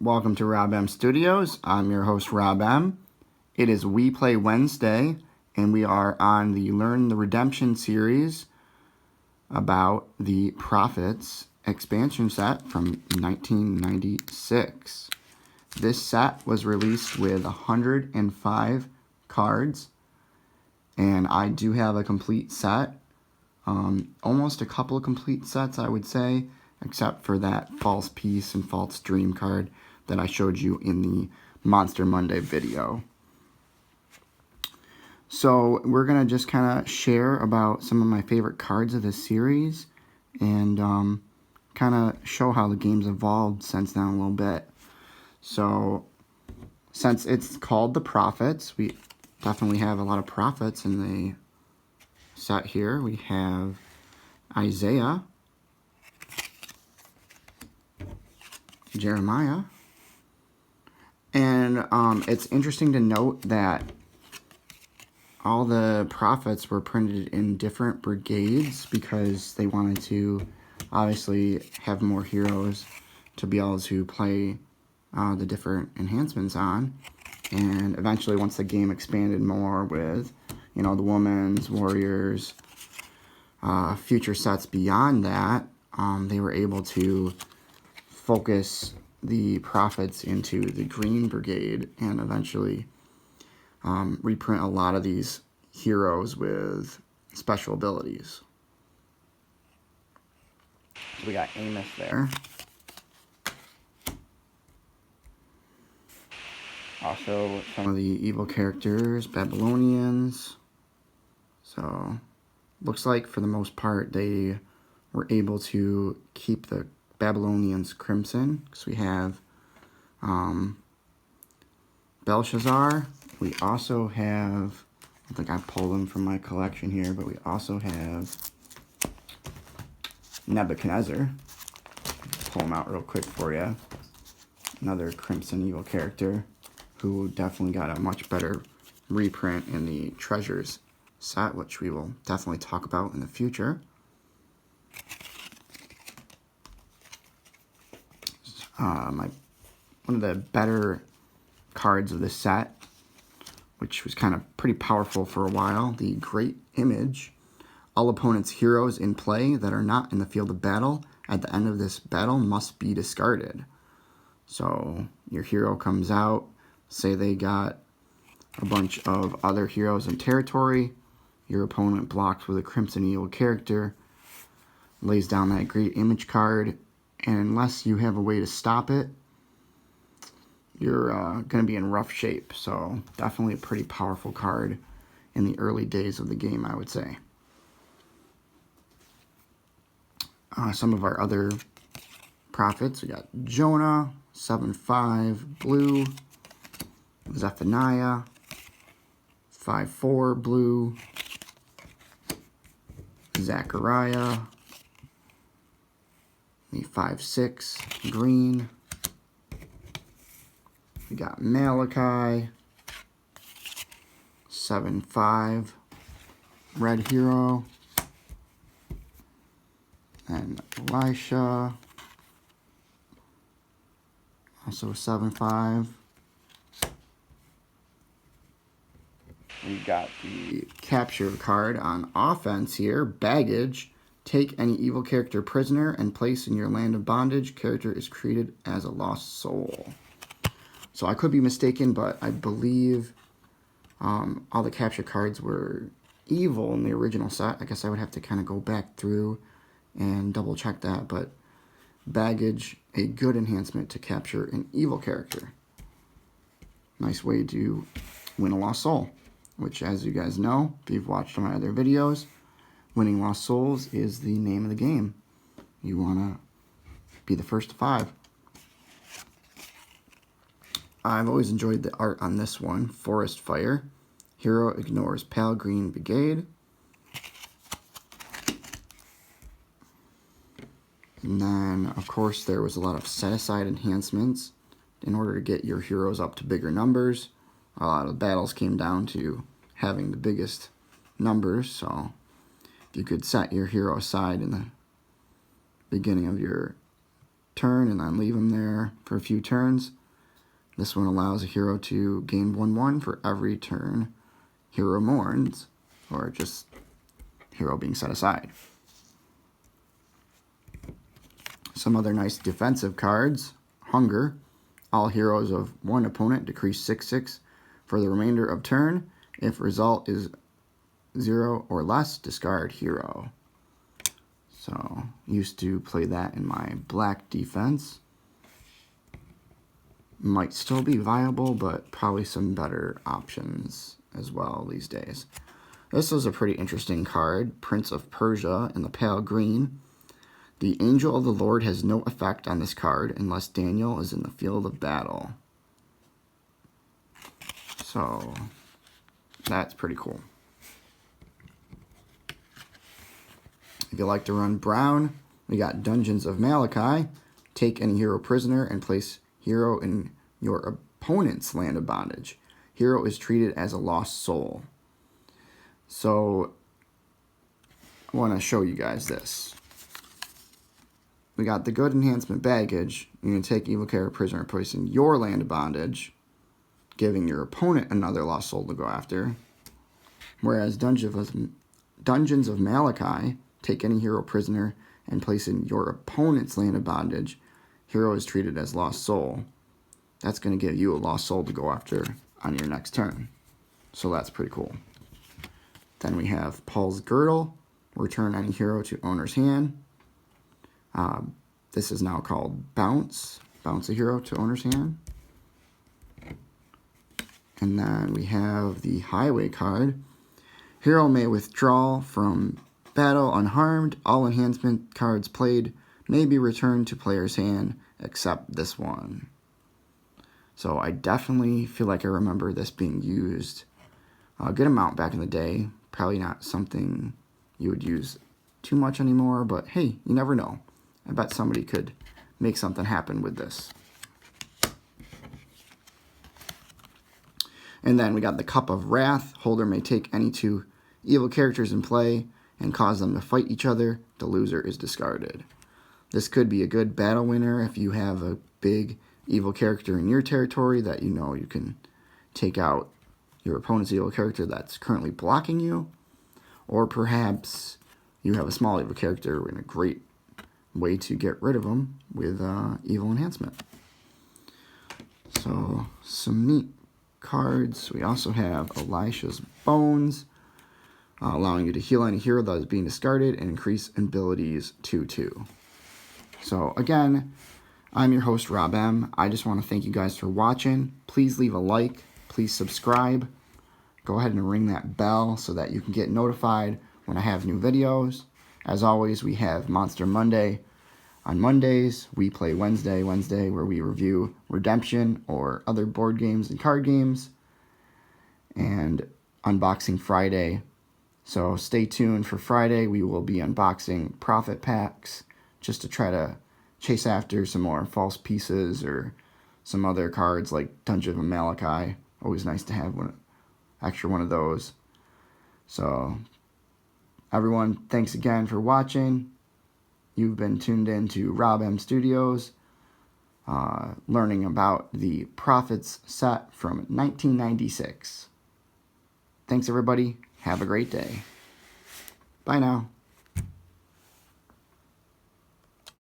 Welcome to Rob M Studios. I'm your host, Rob M. It is We Play Wednesday, and we are on the Learn the Redemption series about the Prophets expansion set from 1996. This set was released with 105 cards, and I do have a complete set. Almost a couple of complete sets, I would say, except for that False Peace and False Dream card that I showed you in the Monster Monday video. So we're going to just kind of share about some of my favorite cards of this series and kind of show how the game's evolved since then a little bit. So since it's called the Prophets, we definitely have a lot of prophets in the set here. We have Isaiah, Jeremiah, and it's interesting to note that all the prophets were printed in different brigades because they wanted to obviously have more heroes to be able to play the different enhancements on. And eventually, once the game expanded more with, you know, the women's, warriors, future sets beyond that, they were able to focus the prophets into the Green Brigade and eventually reprint a lot of these heroes with special abilities. So we got Amos there. Also, some of the evil characters, Babylonians. So, looks like for the most part they were able to keep the Babylonians crimson. Because we have Belshazzar. We also have, I think I pulled them from my collection here, but we also have Nebuchadnezzar. Pull them out real quick for you. Another crimson evil character who definitely got a much better reprint in the Treasures set, which we will definitely talk about in the future. One of the better cards of this set, which was kind of pretty powerful for a while, the Great Image. All opponents' heroes in play that are not in the field of battle at the end of this battle must be discarded. So your hero comes out, say they got a bunch of other heroes in territory, your opponent blocks with a Crimson Evil character, lays down that Great Image card, and unless you have a way to stop it, you're going to be in rough shape. So definitely a pretty powerful card in the early days of the game, I would say. Some of our other prophets, we got Jonah, 7/5 blue, Zephaniah, 5/4 blue, Zechariah, the 5/6 green. We got Malachi, 7/5 red hero, and Elisha, also 7/5. We got the capture card on offense here, Baggage. Take any evil character prisoner and place in your land of bondage. Character is treated as a lost soul. So I could be mistaken, but I believe all the capture cards were evil in the original set. I guess I would have to kind of go back through and double check that, but Baggage, a good enhancement to capture an evil character. Nice way to win a lost soul, which, as you guys know, if you've watched my other videos, winning lost souls is the name of the game. You want to be the first to 5. I've always enjoyed the art on this one. Forest Fire. Hero ignores Pale Green Brigade. And then, of course, there was a lot of set-aside enhancements in order to get your heroes up to bigger numbers. A lot of battles came down to having the biggest numbers, so if you could set your hero aside in the beginning of your turn and then leave him there for a few turns. This one allows a hero to gain 1/1 for every turn hero mourns, or just hero being set aside. Some other nice defensive cards. Hunger. All heroes of one opponent decrease 6/6 for the remainder of turn. If result is 0 or less, discard hero. So, used to play that in my black defense. Might still be viable, but probably some better options as well these days. This is a pretty interesting card, Prince of Persia in the pale green. The Angel of the Lord has no effect on this card unless Daniel is in the field of battle. So, that's pretty cool. If you like to run brown, we got Dungeons of Malachi. Take any hero prisoner and place hero in your opponent's land of bondage. Hero is treated as a lost soul. So, I want to show you guys this. We got the good enhancement baggage. You're going to take evil character prisoner and place in your land of bondage, giving your opponent another lost soul to go after. Whereas Dungeons of Malachi, take any hero prisoner and place in your opponent's land of bondage. Hero is treated as lost soul. That's going to give you a lost soul to go after on your next turn. So that's pretty cool. Then we have Paul's Girdle. Return any hero to owner's hand. This is now called Bounce. Bounce a hero to owner's hand. And then we have the Highway card. Hero may withdraw from battle unharmed. All enhancement cards played may be returned to player's hand, except this one. So I definitely feel like I remember this being used a good amount back in the day. Probably not something you would use too much anymore, but hey, you never know. I bet somebody could make something happen with this. And then we got the Cup of Wrath. Holder may take any 2 evil characters in play and cause them to fight each other. The loser is discarded. This could be a good battle winner if you have a big evil character in your territory that you know you can take out your opponent's evil character that's currently blocking you. Or perhaps you have a small evil character in a great way to get rid of them with evil enhancement. So, some neat cards. We also have Elisha's Bones, allowing you to heal any hero that is being discarded and increase abilities 2/2. So, again, I'm your host, Rob M. I just want to thank you guys for watching. Please leave a like. Please subscribe. Go ahead and ring that bell so that you can get notified when I have new videos. As always, we have Monster Monday on Mondays. We play Wednesday, where we review Redemption or other board games and card games. And Unboxing Friday. So stay tuned for Friday. We will be unboxing Profit Packs just to try to chase after some more false pieces or some other cards like Dungeon of Malachi. Always nice to have one of those. So, everyone, thanks again for watching. You've been tuned in to Rob M Studios, learning about the Prophets set from 1996. Thanks, everybody. Have a great day. Bye now.